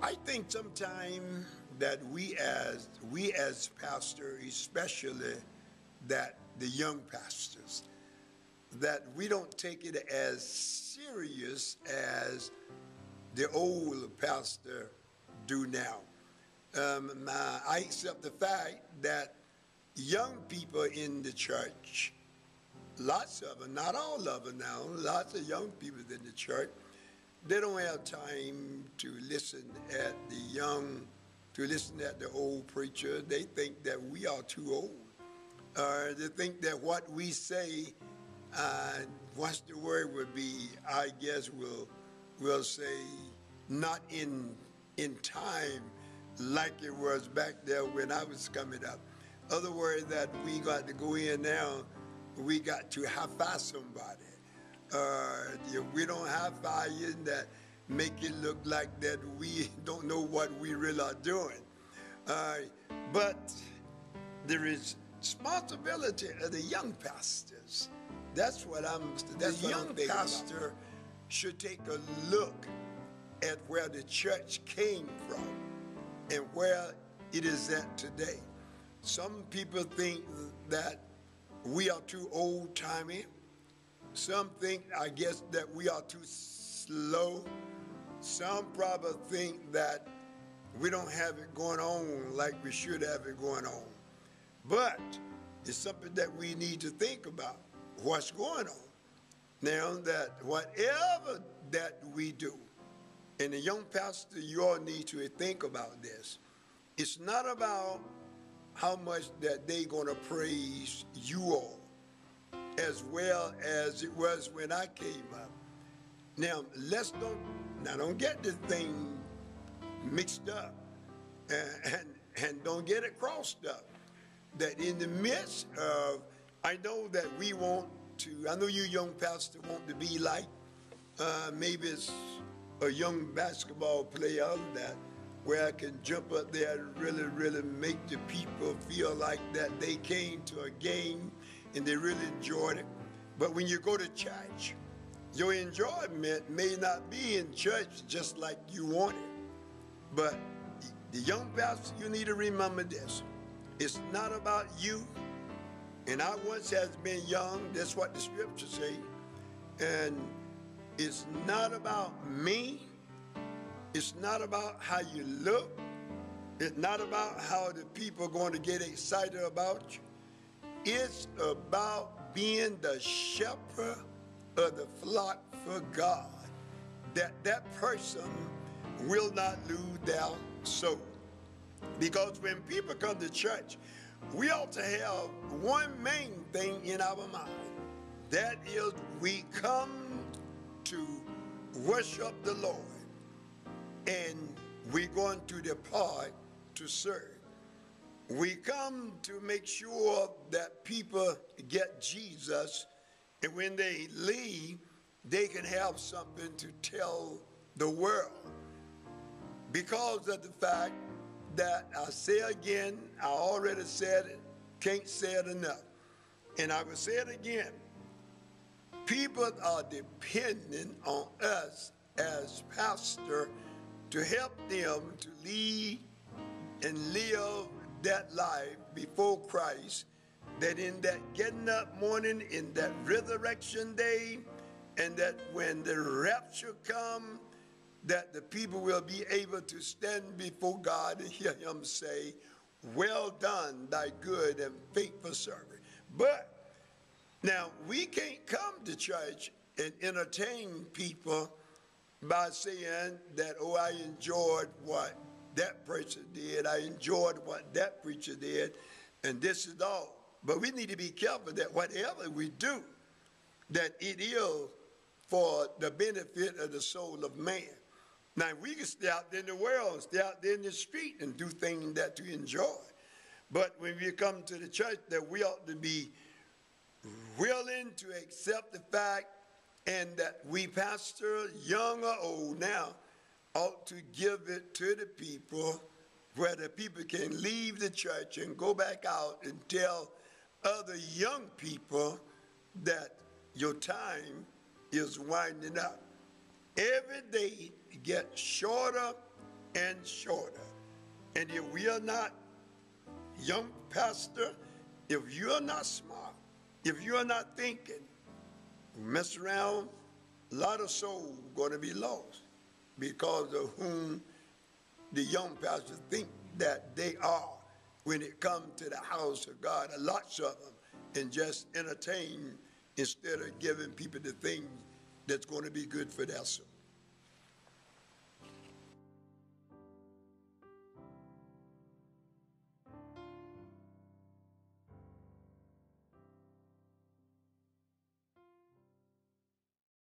I think sometime that we as pastors, especially that the young pastors, that we don't take it as serious as the old pastor do now. I accept the fact that young people in the church, lots of them, not all of them now, lots of young people in the church, they don't have time to listen at the old preacher. They think that we are too old. They think that what we say, what's the word would be, I guess we'll say, not in time like it was back there when I was coming up. Other words, that we got to go in now, we got to high-five somebody. We don't high-five you that make it look like that we don't know what we really are doing. But there is responsibility of the young pastors. That's what I'm young pastor should take a look at where the church came from and where it is at today. Some people think that we are too old-timey. Some think, I guess, that we are too slow. Some probably think that we don't have it going on like we should have it going on. But it's something that we need to think about, what's going on. Now that whatever that we do, and the young pastor, you all need to think about this. It's not about how much that they're going to praise you all as well as it was when I came up. Now, don't get this thing mixed up and don't get it crossed up. That in the midst of, I know that we want to, I know you young pastors want to be like, maybe it's a young basketball player that where I can jump up there and really, really make the people feel like that they came to a game and they really enjoyed it. But when you go to church, your enjoyment may not be in church just like you want it. But the young pastor, you need to remember this. It's not about you. And I once has been young, that's what the scriptures say. And it's not about me. It's not about how you look. It's not about how the people are going to get excited about you. It's about being the shepherd of the flock for God. That person will not lose their soul. Because when people come to church, we ought to have one main thing in our mind. That is, we come to worship the Lord. And we're going to depart to serve. We come to make sure that people get Jesus, and when they leave, they can have something to tell the world. Because of the fact that, I say again, I already said it, can't say it enough, and I will say it again, people are dependent on us as pastors to help them to lead and live that life before Christ, that in that getting up morning, in that resurrection day, and that when the rapture comes, that the people will be able to stand before God and hear him say, well done, thy good and faithful servant. But now we can't come to church and entertain people by saying that, oh, I enjoyed what that person did, I enjoyed what that preacher did, and this is all. But we need to be careful that whatever we do, that it is for the benefit of the soul of man. Now, we can stay out there in the world, stay out there in the street and do things that we enjoy. But when we come to the church, that we ought to be willing to accept the fact and that we pastor, young or old now, ought to give it to the people where the people can leave the church and go back out and tell other young people that your time is winding up. Every day gets shorter and shorter. And if we are not, young pastor, if you're not smart, if you're not thinking, mess around, a lot of souls going to be lost because of whom the young pastors think that they are when it comes to the house of God. A lot of them and just entertain instead of giving people the things that's going to be good for their soul.